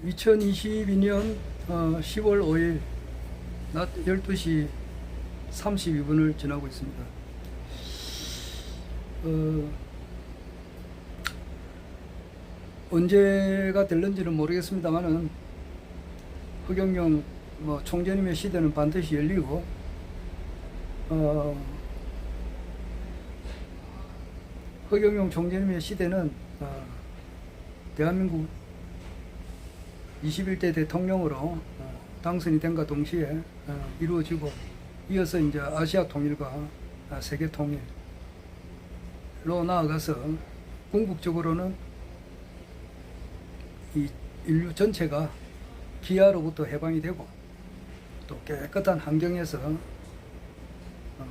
2022년 10월 5일 낮 12시 32분을 지나고 있습니다. 언제가 될는지는 모르겠습니다만은 허경영 총재님의 시대는 반드시 열리고 허경영 총재님의 시대는 대한민국 21대 대통령으로 당선이 된과 동시에 이루어지고, 이어서 이제 아시아 통일과 세계 통일로 나아가서 궁극적으로는 이 인류 전체가 기아로부터 해방이 되고 또 깨끗한 환경에서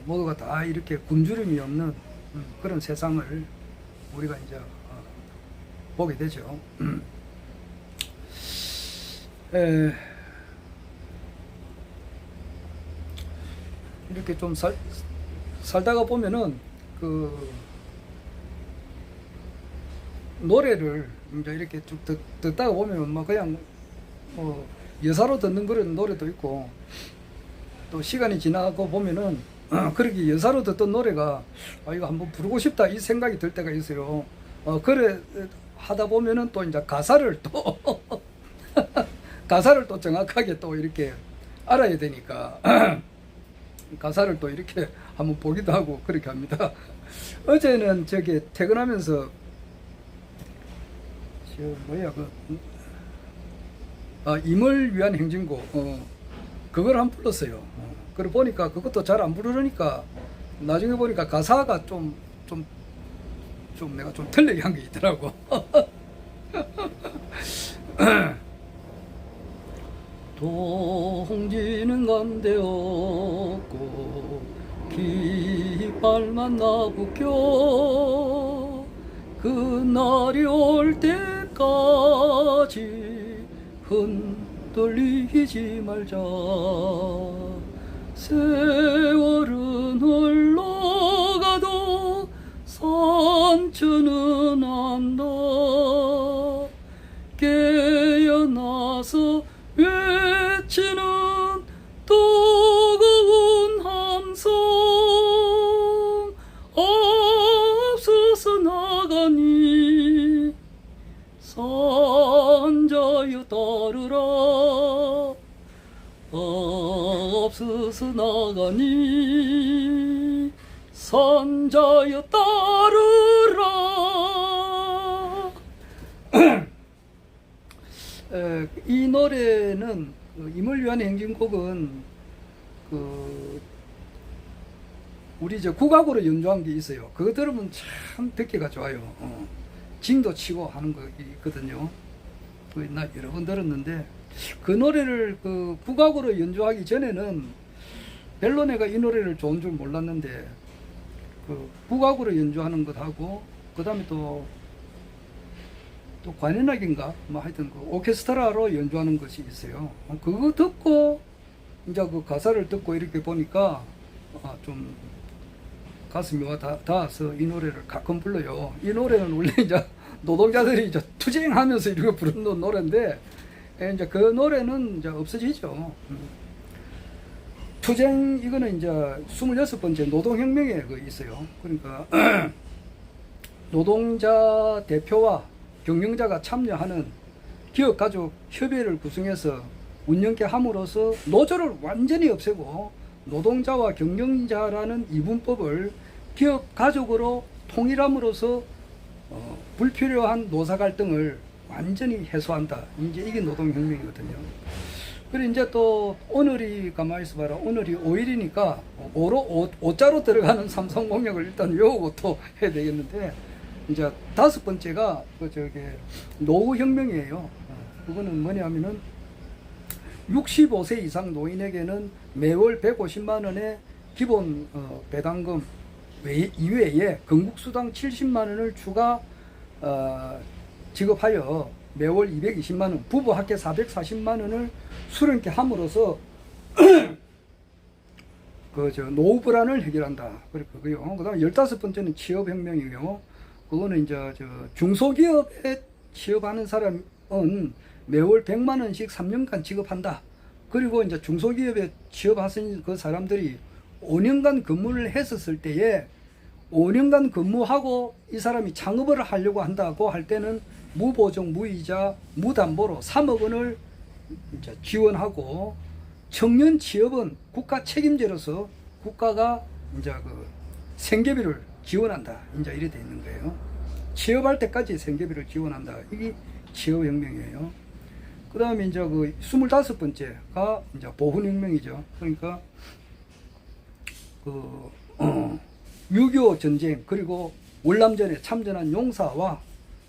모두가 다 이렇게 굶주림이 없는 그런 세상을 우리가 이제 보게 되죠. 이렇게 좀 살다가 보면은 그 노래를 이제 이렇게 쭉 듣다가 보면 그냥 여사로 듣는 그런 노래도 있고, 또 시간이 지나고 보면은 그렇게 여사로 듣던 노래가 이거 한번 부르고 싶다 이 생각이 들 때가 있어요. 그래 하다 보면은 또 이제 가사를 또 가사를 또 정확하게 또 이렇게 알아야 되니까 가사를 또 이렇게 한번 보기도 하고 그렇게 합니다. 어제는 저기 퇴근하면서 임을 위한 행진곡 그걸 한번 불렀어요. 그리고 보니까 그것도 잘 안 부르니까 나중에 보니까 가사가 좀 내가 좀 틀리게 한 게 있더라고. 동지는 간데없고 깃발만 나부껴 그날이 올 때까지 흔들리지 말자. 세월은 흘러가도 상처는 안다. 깨어나서 외치는 뜨거운 함성 앞서서 나가니 산자여 따르라. 앞서서 나가니 산자여 따르라. 이 노래는 임을 위한 행진곡은 우리 국악으로 연주한 게 있어요. 그거 들으면 참 듣기가 좋아요. 징도 치고 하는 거 있거든요. 나 여러 번 들었는데 그 노래를 국악으로 연주하기 전에는 별로 내가 이 노래를 좋은 줄 몰랐는데 국악으로 연주하는 것하고 그 다음에 또 관현악인가 하여튼 오케스트라로 연주하는 것이 있어요. 그거 듣고 이제 그 가사를 듣고 이렇게 보니까 좀 가슴이 와 닿아서 이 노래를 가끔 불러요. 이 노래는 원래 이제 노동자들이 이제 투쟁하면서 이렇게 부르는 노래인데 이제 그 노래는 이제 없어지죠. 투쟁 이거는 이제 26번째 노동혁명에 있어요. 그러니까 노동자 대표와 경영자가 참여하는 기업가족협의회를 구성해서 운영케 함으로써 노조를 완전히 없애고 노동자와 경영자라는 이분법을 기업가족으로 통일함으로써 불필요한 노사 갈등을 완전히 해소한다. 이제 이게 노동혁명이거든요. 그리고 이제 또 오늘이 가만히 있어봐라. 오늘이 5일이니까 오자로 들어가는 삼성공약을 일단 외우고 또 해야 되겠는데, 이제 5번째가 노후혁명이에요. 그거는 뭐냐면은 65세 이상 노인에게는 매월 150만 원의 기본 배당금 이외에 건국수당 70만 원을 추가 지급하여 매월 220만 원, 부부 합계 440만 원을 수령케 함으로써 노후 불안을 해결한다. 그거요. 그다음 15번째는 취업혁명이고요. 그거는 이제 중소기업에 취업하는 사람은 매월 100만 원씩 3년간 지급한다. 그리고 이제 중소기업에 취업하신 그 사람들이 5년간 근무를 했었을 때에 5년간 근무하고 이 사람이 창업을 하려고 한다고 할 때는 무보증, 무이자, 무담보로 3억 원을 이제 지원하고, 청년 취업은 국가 책임제로서 국가가 이제 그 생계비를 지원한다. 이제 이래 돼 있는 거예요. 취업할 때까지 생계비를 지원한다. 이게 취업혁명이에요. 그 다음에 이제 그 25번째가 이제 보훈혁명이죠. 그러니까 그 6.25 전쟁 그리고 월남전에 참전한 용사와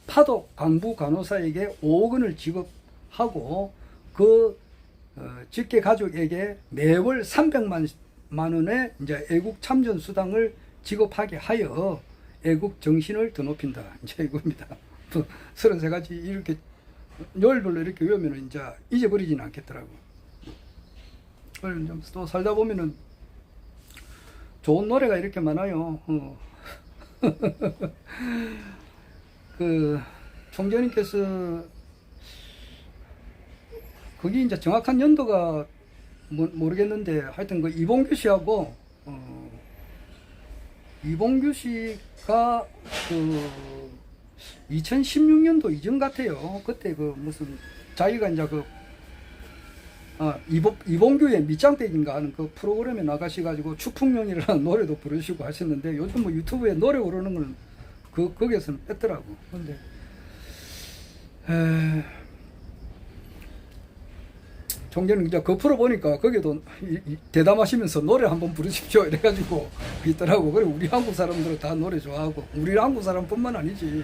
파독 강부 간호사에게 5억 원을 지급하고 그 직계 가족에게 매월 300만 원의 이제 애국 참전 수당을 지급하게 하여 애국 정신을 더 높인다. 이제 이겁니다. 33가지 이렇게 요일별로 이렇게 외우면 이제 잊어버리지는 않겠더라고. 또 살다 보면은 좋은 노래가 이렇게 많아요. 그 총재님께서 거기 이제 정확한 연도가 모르겠는데 하여튼 그 이봉규 씨하고 이봉규 씨가 그 2016년도 이전 같아요. 그때 그 무슨 자기가 이제 그 이봉규의 밑장대기인가 하는 그 프로그램에 나가셔가지고 추풍령이라는 노래도 부르시고 하셨는데, 요즘 뭐 유튜브에 노래 오르는 건 거기에서는 뺐더라고. 근데 총재는 이제 그 프로 보니까 거기도 대담하시면서 노래 한번 부르십시오 이래가지고 있더라고. 그리고 우리 한국 사람들은 다 노래 좋아하고, 우리 한국 사람뿐만 아니지.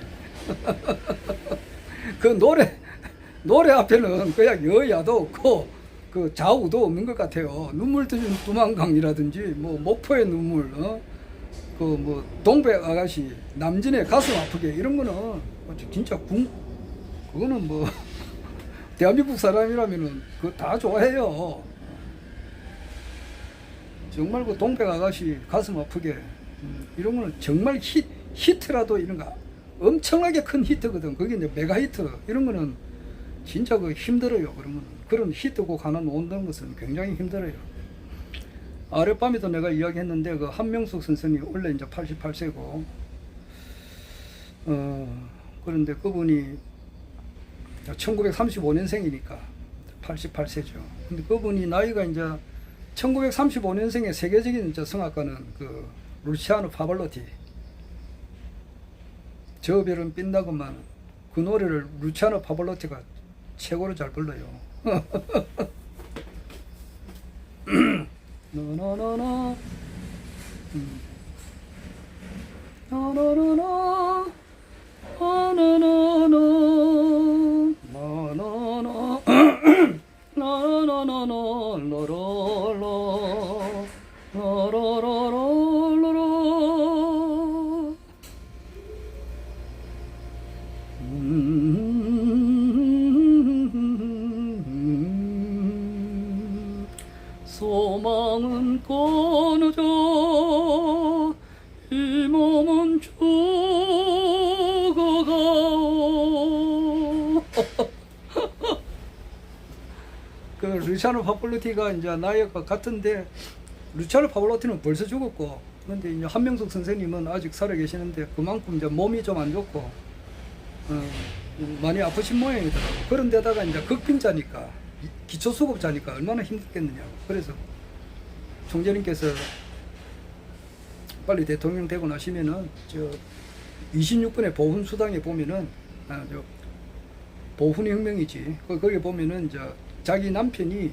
그 노래 앞에는 그냥 여야도 없고 그 좌우도 없는 것 같아요. 눈물 터진 두만강이라든지 뭐 목포의 눈물, 그 뭐 동백 아가씨, 남진의 가슴 아프게, 이런 거는 진짜 그거는 뭐 대한민국 사람이라면은 그거 다 좋아해요. 정말 그 동백 아가씨 가슴 아프게, 이런 거는 정말 히트라도 이런 거 엄청나게 큰 히트거든. 그게 이제 메가 히트, 이런 거는 진짜 그 힘들어요. 그런 히트곡 하나 놓는 것은 굉장히 힘들어요. 어젯밤에도 내가 이야기했는데 그 한명숙 선생님 원래 이제 88세고 그런데 그분이 1935년생이니까 88세죠. 근데 그분이 나이가 이제 1935년생의 세계적인 이제 성악가는 그 루치아노 파볼로티, 저 별은 빛나고만, 그 노래를 루치아노 파볼로티가 최고로 잘 불러요. 나나나나 나나나나 나나나나 나나나나 나나나나 라라라 라라라라라라 소망은 끊어져 이 몸은 죽어가오. 그 루치아노 파볼로티가 이제 나이가 같은데, 루치아노 파볼로티는 벌써 죽었고, 그런데 이제 한명숙 선생님은 아직 살아 계시는데 그만큼 이제 몸이 좀 안 좋고 많이 아프신 모양이더라고. 그런데다가 이제 극빈자니까, 기초수급자니까 얼마나 힘들겠느냐고. 그래서 총재님께서 빨리 대통령 되고 나시면은 저 26번의 보훈수당에 보면은 저 보훈혁명이지. 거기 보면은 자기 남편이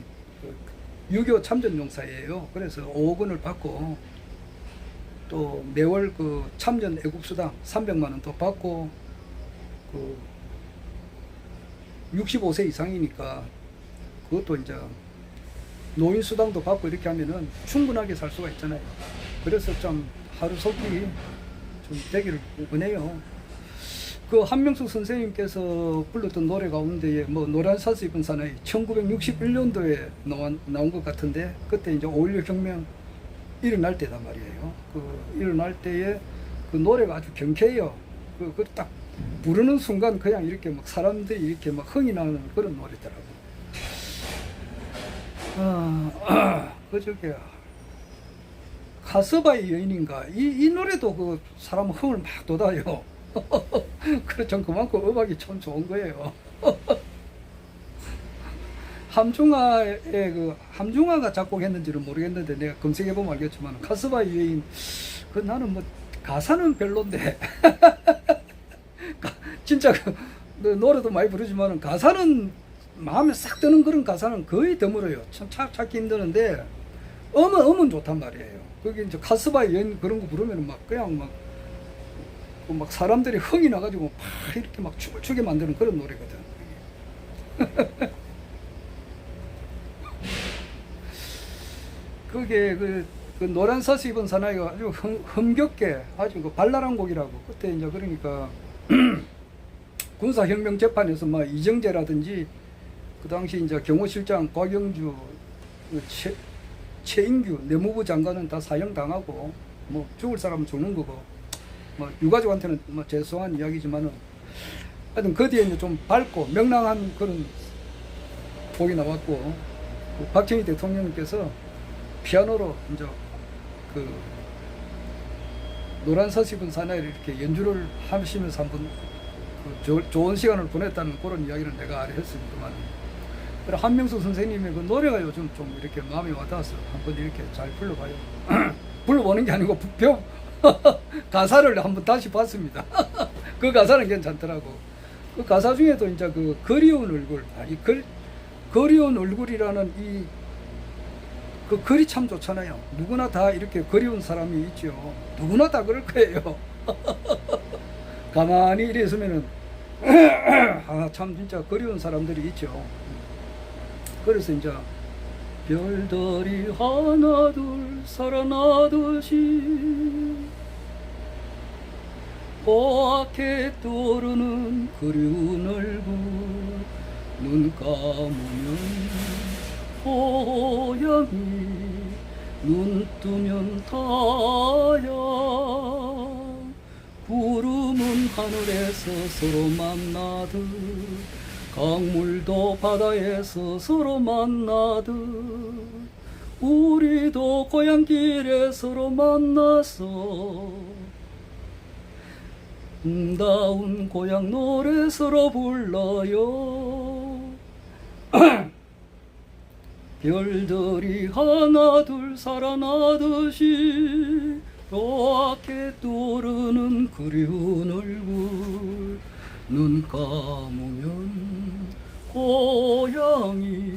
6.25 참전용사예요. 그래서 5억 원을 받고 또 매월 그 참전 애국수당 300만 원 또 받고, 그 65세 이상이니까 그것도 이제 노인수당도 받고 이렇게 하면은 충분하게 살 수가 있잖아요. 그래서 좀 하루속히 좀 되기를 원해요. 그 한명숙 선생님께서 불렀던 노래 가운데 뭐 노란 사스 입은 사나이 1961년도에 나온 것 같은데, 그때 이제 5.16 혁명 일어날 때단 말이에요. 그 일어날 때에 그 노래가 아주 경쾌해요. 그 딱 부르는 순간 그냥 이렇게 막 사람들이 이렇게 막 흥이 나는 그런 노래더라고. 그저께 카스바의 여인인가 이 노래도 그 사람 흥을 막 돋아요. 그래 전 그만큼 음악이 참 좋은 거예요. 함중아가 작곡했는지는 모르겠는데 내가 검색해 보면 알겠지만 카스바의 여인 그 나는 뭐 가사는 별론데 진짜 그 노래도 많이 부르지만 가사는 마음에 싹 드는 그런 가사는 거의 드물어요. 참 찾기 힘드는데 음은 좋단 말이에요. 그게 이제 카스바의 여인 그런 거 부르면 막 그냥 막 사람들이 흥이 나가지고 막 이렇게 막 춤을 추게 만드는 그런 노래거든. 그게 그 노란 서스 입은 사나이가 아주 흥겹게 아주 그 발랄한 곡이라고. 그때 이제 그러니까 군사혁명 재판에서 막 이정재라든지 그 당시 이제 경호실장 곽영주, 최인규 내무부 장관은 다 사형 당하고 뭐 죽을 사람은 죽는 거고 뭐 유가족한테는 뭐 죄송한 이야기지만은 하여튼 그 뒤에 이제 좀 밝고 명랑한 그런 곡이 나왔고 그 박정희 대통령님께서 피아노로 이제 그 노란 서스 입은 사나이를 이렇게 연주를 하시면서 한번 그 좋은 시간을 보냈다는 그런 이야기를 내가 했습니다만, 그래 한명수 선생님의 그 노래가 요즘 좀 이렇게 마음에 와닿아서 한번 이렇게 잘 불러봐요. 불러보는 게 아니고 가사를 한번 다시 봤습니다. 그 가사는 괜찮더라고. 그 가사 중에도 이제 그 그리운 얼굴, 그리운 얼굴이라는 그 글이 참 좋잖아요. 누구나 다 이렇게 그리운 사람이 있죠. 누구나 다 그럴 거예요. 가만히 이래 있으면은 참 진짜 그리운 사람들이 있죠. 그래서 이제 별들이 하나 둘 살아나듯이 보얗게 떠오르는 그리운 얼굴, 눈 감으면 고양이, 눈 뜨면 다야. 구름은 하늘에서 서로 만나듯, 강물도 바다에서 서로 만나듯, 우리도 고향길에 서로 만나서 다운 고향 노래 서로 불러요. 별들이 하나 둘 살아나듯이 노랗게 떠오르는 그리운 얼굴, 눈 감으면 고양이,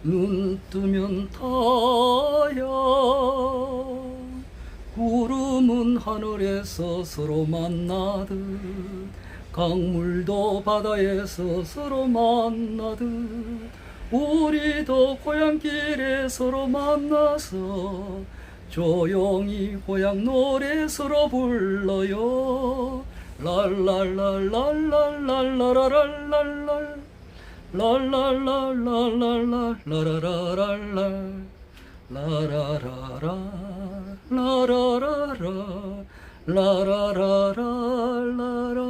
눈 뜨면 타야. 구름은 하늘에서 서로 만나듯, 강물도 바다에서 서로 만나듯, 우리도 고향길에 서로 만나서 조용히 고향 노래 서로 불러요. 랄랄랄랄랄랄랄랄랄랄랄 랄랄랄랄랄랄랄랄랄랄 라라라라 라라라라 라라라라라라.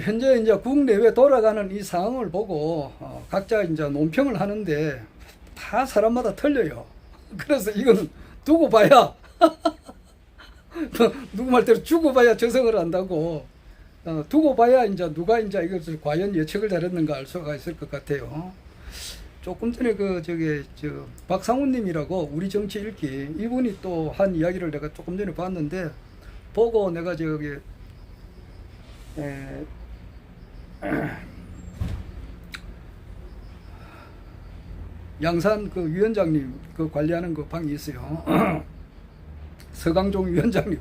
현재 이제 국내외 돌아가는 이 상황을 보고 각자 이제 논평을 하는데 다 사람마다 틀려요. 그래서 이거는 두고 봐야 누구 말대로 죽어 봐야 저성을 한다고, 두고 봐야 이제 누가 이제 이것을 과연 예측을 잘했는가 알 수가 있을 것 같아요. 조금 전에 박상훈님이라고 우리 정치 읽기 이분이 또 한 이야기를 내가 조금 전에 봤는데, 보고 내가 양산 그 위원장님 그 관리하는 그 방이 있어요. 서강종 위원장님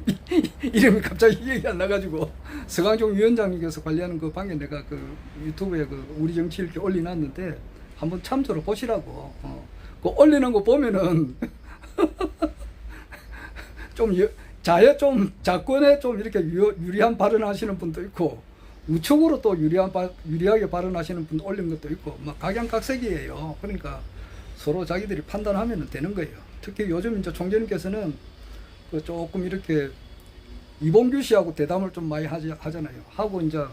이름이 갑자기 기억이 안 나가지고, 서강종 위원장님께서 관리하는 그 방에 내가 그 유튜브에 그 우리 정치 이렇게 올려놨는데 한번 참조로 보시라고. 그 올리는 거 보면은 좀 자권에 좀 이렇게 유리한 발언하시는 분도 있고, 우측으로 또 유리하게 발언하시는 분도 올린 것도 있고, 막 각양각색이에요. 그러니까 서로 자기들이 판단하면 되는 거예요. 특히 요즘 이제 총재님께서는 그 조금 이렇게 이봉규 씨하고 대담을 좀 많이 하잖아요. 하고 이제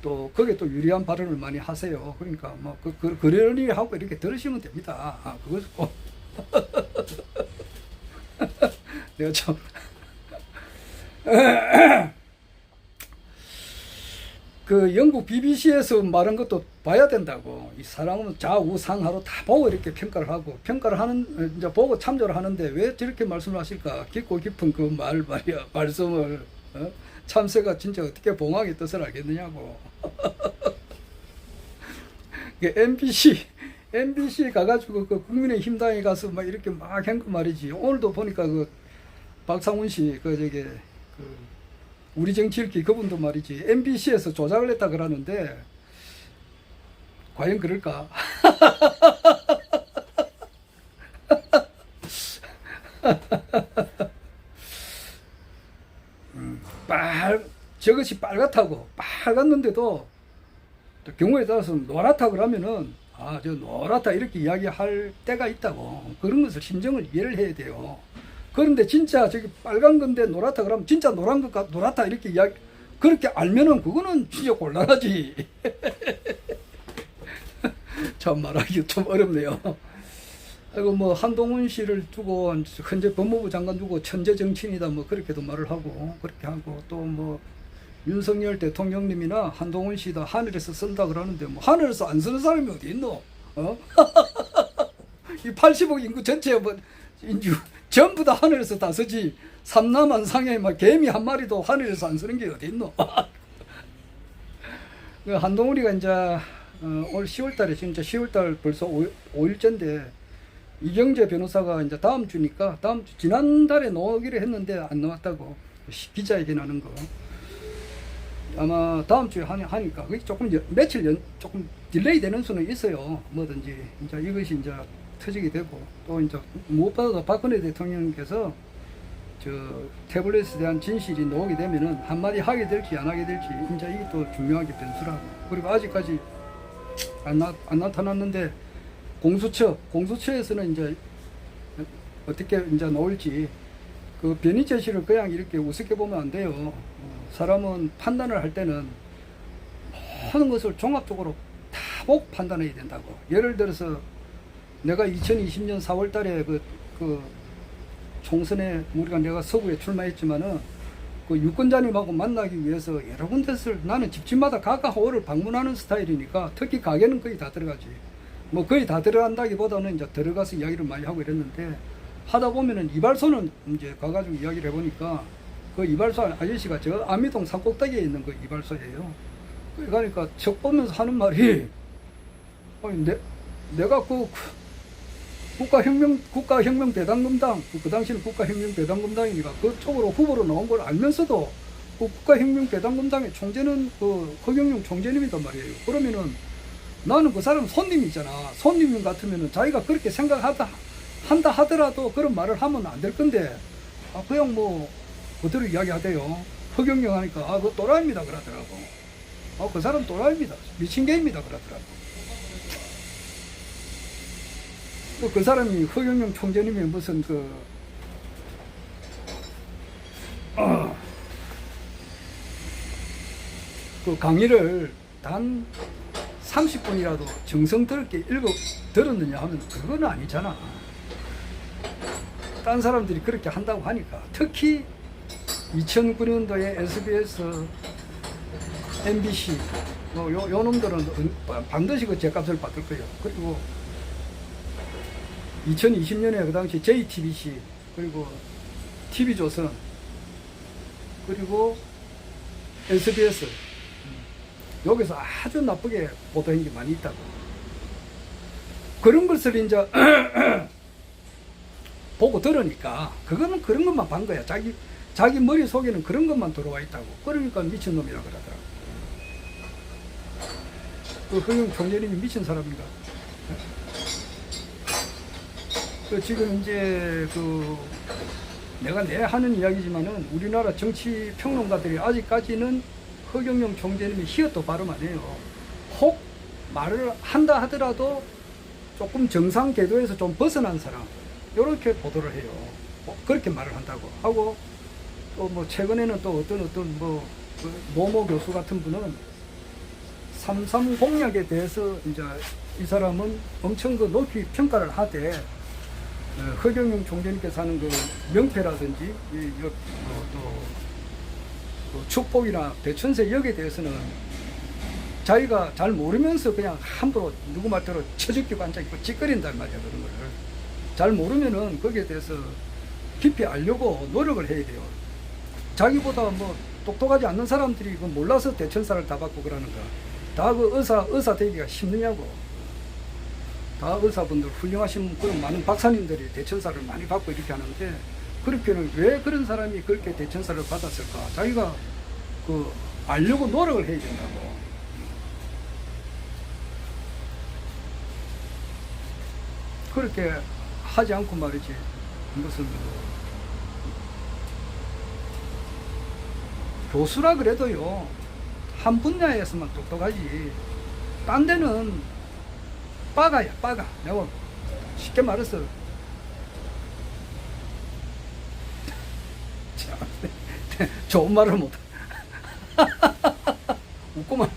또 거기에 또 유리한 발언을 많이 하세요. 그러니까 뭐 그러니 하고 이렇게 들으시면 됩니다. 그거 내가 참 그 영국 BBC에서 말한 것도 봐야 된다고. 이 사람은 좌우상하로 다 보고 이렇게 평가를 하고, 평가를 하는, 이제 보고 참조를 하는데 왜 저렇게 말씀을 하실까? 깊고 깊은 그 말이야, 말씀을, 참새가 진짜 어떻게 봉황의 뜻을 알겠느냐고. MBC 가가지고 그 국민의힘당에 가서 막 이렇게 막 한 거 말이지. 오늘도 보니까 그 박상훈 씨, 우리 정치 읽기 그분도 말이지. MBC에서 조작을 했다 그러는데, 과연 그럴까? 저것이 빨갛다고, 빨갛는데도 또 경우에 따라서 노랗다 그러면은, 저 노랗다 이렇게 이야기할 때가 있다고. 그런 것을 심정을 이해를 해야 돼요. 그런데 진짜 저기 빨간 건데 노랗다 그러면 진짜 노란 것과 노랗다 이렇게 그렇게 알면은 그거는 진짜 곤란하지. 참 말하기 좀 어렵네요. 그리고 뭐 한동훈 씨를 두고 현재 법무부 장관 두고 천재 정치인이다 뭐 그렇게도 말을 하고 그렇게 하고 또 뭐 윤석열 대통령님이나 한동훈 씨다 하늘에서 쓴다 그러는데 뭐 하늘에서 안 쓰는 사람이 어디 있노? 이 80억 인구 전체 뭐 인주 전부 다 하늘에서 다 쓰지. 삼남한상에 막 개미 한 마리도 하늘에서 안 쓰는 게 어디 있노? 한동훈이가 이제 올 10월달에 진짜 10월달 벌써 5일째인데 이경재 변호사가 이제 다음 주니까 다음 주 지난달에 나오기로 했는데 안 나왔다고 기자회견 하는 거 아마 다음 주에 하니까 그게 조금 며칠 조금 딜레이 되는 수는 있어요. 뭐든지 이제 이것이 이제 터지게 되고 또 이제 무엇보다도 박근혜 대통령께서 저 태블릿에 대한 진실이 나오게 되면은 한마디 하게 될지 안 하게 될지 이제 이게 또 중요하게 변수라고. 그리고 아직까지 안 나타났는데 공수처에서는 이제 어떻게 이제 나올지 그 변의 제시를 그냥 이렇게 우습게 보면 안 돼요. 사람은 판단을 할 때는 모든 것을 종합적으로 다 보고 판단해야 된다고. 예를 들어서 내가 2020년 4월 달에 그 총선에 내가 서구에 출마했지만은 그 유권자님하고 만나기 위해서 여러 군데를 나는 집집마다 가까워를 방문하는 스타일이니까 특히 가게는 거의 다 들어가지. 뭐 거의 다 들어간다기보다는 이제 들어가서 이야기를 많이 하고 이랬는데 하다 보면은 이발소는 이제 가가지고 이야기를 해보니까 그 이발소 아저씨가 저 아미동 산꼭대기에 있는 그 이발소예요. 그러니까 척 보면서 하는 말이 아니 내가 그 국가혁명대당금당 그 당시는 국가혁명대당금당이니까 그쪽으로 후보로 나온 걸 알면서도 그 국가혁명대당금당의 총재는 그 허경영 총재님이단 말이에요. 그러면은 나는 그 사람 손님이잖아. 손님 같으면은 자기가 그렇게 한다 하더라도 그런 말을 하면 안 될 건데 그냥 뭐 그대로 이야기하대요. 허경영 하니까 그 또라이입니다 그러더라고. 그 사람 또라이입니다. 미친 개입니다 그러더라고. 그 사람이 허경영 총재님이 무슨 그 강의를 단 30분이라도 정성스럽게 들었느냐 하면 그건 아니잖아. 딴 사람들이 그렇게 한다고 하니까. 특히 2009년도에 SBS, MBC 요 놈들은 반드시 그 죗값을 받을 거예요. 그리고 2020년에 그 당시 JTBC 그리고 TV조선 그리고 SBS 여기서 아주 나쁘게 보도한 게 많이 있다고. 그런 것을 이제 보고 들으니까 그거는 그런 것만 반 거야. 자기 머릿속에는 그런 것만 들어와 있다고. 그러니까 미친놈이라 그러더라고. 그 허경 총재님이 미친 사람인가? 지금 이제 내가 하는 이야기지만은 우리나라 정치 평론가들이 아직까지는 허경영 총재님이 히읗도 발음 안 해요. 혹 말을 한다 하더라도 조금 정상 궤도에서 좀 벗어난 사람, 이렇게 보도를 해요. 그렇게 말을 한다고 하고, 또 뭐 최근에는 또 어떤 뭐 모모 교수 같은 분은 3.3 공약에 대해서 이제 이 사람은 엄청 그 높이 평가를 하되, 허경영 총재님께서 하는 그 명패라든지 또 축복이나 대천세 역에 대해서는 자기가 잘 모르면서 그냥 함부로 누구 말대로 쳐죽기고 앉아있고 찌꺼린단 말이야. 그런 거를 잘 모르면은 거기에 대해서 깊이 알려고 노력을 해야 돼요. 자기보다 뭐 똑똑하지 않는 사람들이 그 몰라서 대천사를 다 받고 그러는가. 다 그 의사 되기가 힘드냐고. 다 의사분들 훌륭하신 그런 많은 박사님들이 대천사를 많이 받고 이렇게 하는데, 그렇게는 왜 그런 사람이 그렇게 대천사를 받았을까? 자기가 그 알려고 노력을 해야 된다고. 그렇게 하지 않고 말이지. 무슨 교수라 그래도요, 한 분야에서만 똑똑하지. 딴 데는 빠가야, 빠가. 내가 쉽게 말해서 좋은 말을 못. 웃고만.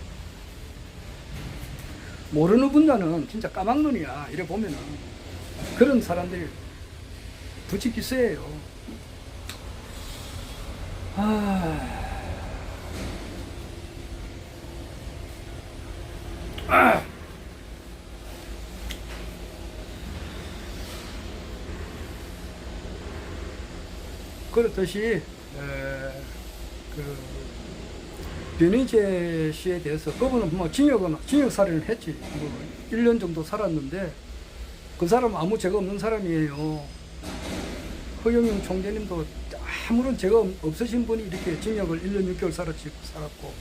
모르는 분야는 진짜 까막눈이야. 이래 보면은 그런 사람들이 부치기세예요. 그렇듯이 그 변희재 씨에 대해서 그분은 뭐 징역 살인을 했지. 뭐 1년 정도 살았는데 그 사람 아무 죄가 없는 사람이에요. 허경영 총재님도 아무런 죄가 없으신 분이 이렇게 징역을 1년 6개월 살았고,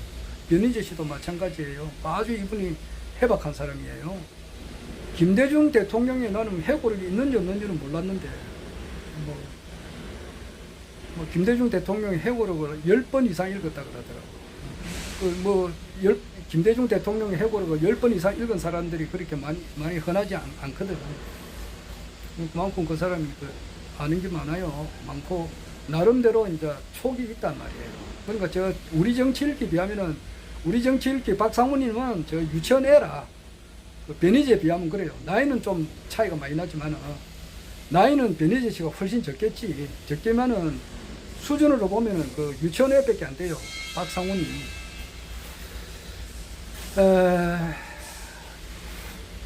변희재 씨도 마찬가지예요. 아주 이분이 해박한 사람이에요. 김대중 대통령이 나는 해고력이 있는지 없는지는 몰랐는데, 뭐 김대중 대통령의 해고록을 10번 이상 읽었다 그러더라고. 김대중 대통령의 해고록을 10번 이상 읽은 사람들이 그렇게 많이 흔하지 않거든. 그만큼 그 사람이 아는 게 많아요. 많고, 나름대로 이제 촉이 있단 말이에요. 그러니까 우리 정치 읽기 비하면은, 우리 정치 읽기 박상훈님은 유치원 애라. 변희재에 비하면 그래요. 나이는 좀 차이가 많이 나지만, 나이는 변희재 씨가 훨씬 적겠지. 적게면은, 수준으로 보면은 그 유치원 애밖에 안 돼요. 박상훈이.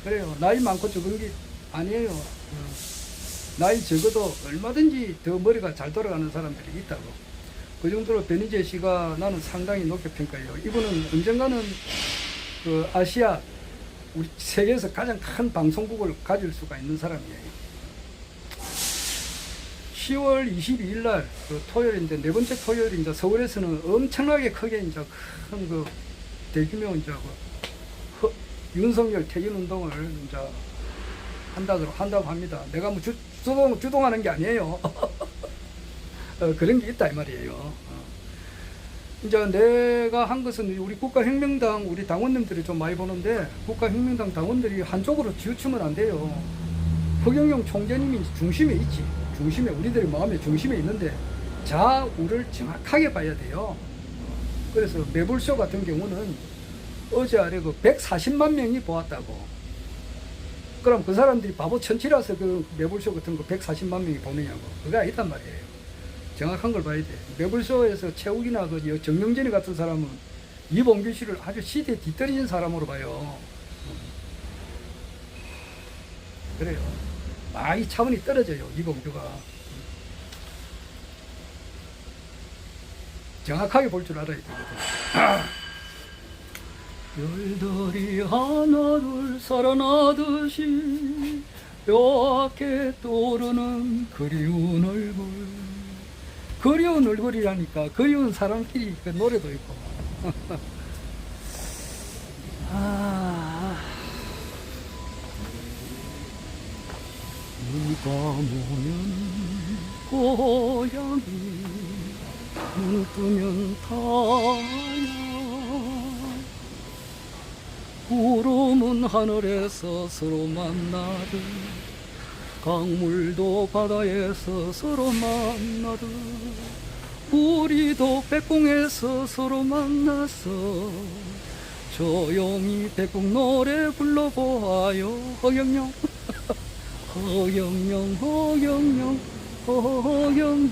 그래요. 나이 많고 적은 게 아니에요. 나이 적어도 얼마든지 더 머리가 잘 돌아가는 사람들이 있다고. 그 정도로 변희재 씨가 나는 상당히 높게 평가해요. 이분은 언젠가는 그 아시아, 우리 세계에서 가장 큰 방송국을 가질 수가 있는 사람이에요. 10월 22일 날, 그 토요일인데, 네 번째 토요일인데, 서울에서는 엄청나게 크게 이제 큰 그 대규모 이제 윤석열 퇴진 운동을 이제 한다고 합니다. 내가 뭐 주동하는 게 아니에요. 그런 게 있다 이 말이에요. 이제 내가 한 것은 우리 국가혁명당 우리 당원님들이 좀 많이 보는데, 국가혁명당 당원들이 한쪽으로 치우치면 안 돼요. 허경영 총재님이 중심에 있지. 중심에, 우리들의 마음의 중심에 있는데 좌우를 정확하게 봐야 돼요. 그래서 매불쇼 같은 경우는 어제 아래 그 140만 명이 보았다고. 그럼 그 사람들이 바보 천치라서 그 매불쇼 같은 거 140만 명이 보느냐고. 그게 아니단 말이에요. 정확한 걸 봐야 돼. 매불쇼에서 최욱이나 그 정영진이 같은 사람은 이봉규 씨를 아주 시대에 뒤떨어진 사람으로 봐요. 그래요. 많이 차원이 떨어져요, 이봉규가. 정확하게 볼 줄 알아야 되거든. 별들이 하나 둘 살아나듯이 뼈아게 떠오르는 그리운 얼굴. 그리운 얼굴이라니까. 그리운 사람끼리 그 노래도 있고. 누가 모는 고양이, 눈 뜨면 타야. 구름은 하늘에서 서로 만나듯 강물도 바다에서 서로 만나듯 우리도 백궁에서 서로 만나서 조용히 백궁 노래 불러보아요. 허경영 허경영 허경영 허경영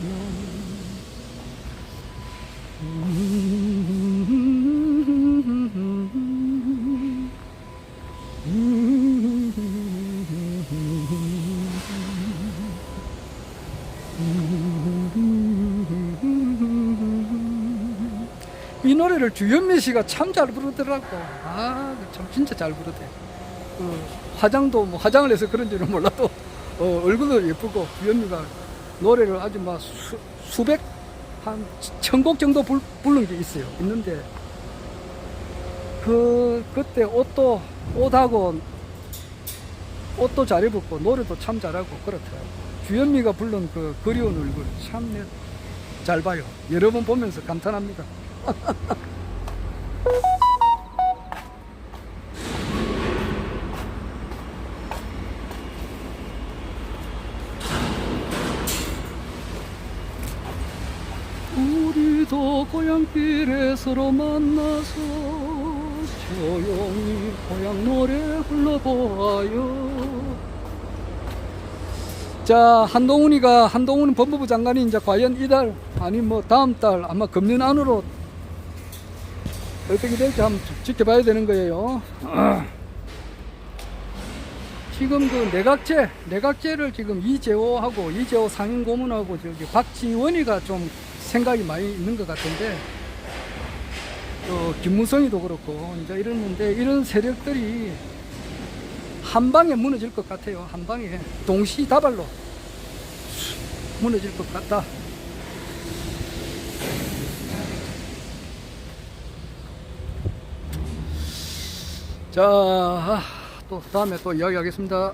이 노래를 주현미 씨가 참 잘 부르더라고. 아, 참 진짜 잘 부르대. 화장도 뭐 화장을 해서 그런지는 몰라도 얼굴도 예쁘고 주현미가 노래를 아주 막 수백 한 1000곡 정도 부른 게 있어요. 있는데 그때 옷하고 옷도 잘 입었고 노래도 참 잘하고 그렇더라고. 주현미가 부른 그 그리운 얼굴 참 잘 봐요. 여러 번 보면서 감탄합니다. 우리도 고향길에 서로 만나서 조용히 고향 노래 불러보아요. 자, 한동훈 법무부 장관이 이제 과연 이달 아니 뭐 다음 달 아마 금년 안으로 어떻게 될지 한번 지켜봐야 되는 거예요. 지금 그 내각제를 지금 이재호 상임고문하고 저기 박지원이가 좀 생각이 많이 있는 것 같은데, 김무성이도 그렇고 이제 이러는데 이런 세력들이 한 방에 무너질 것 같아요. 한 방에 동시다발로 무너질 것 같다. 자, 또 다음에 또 이야기하겠습니다.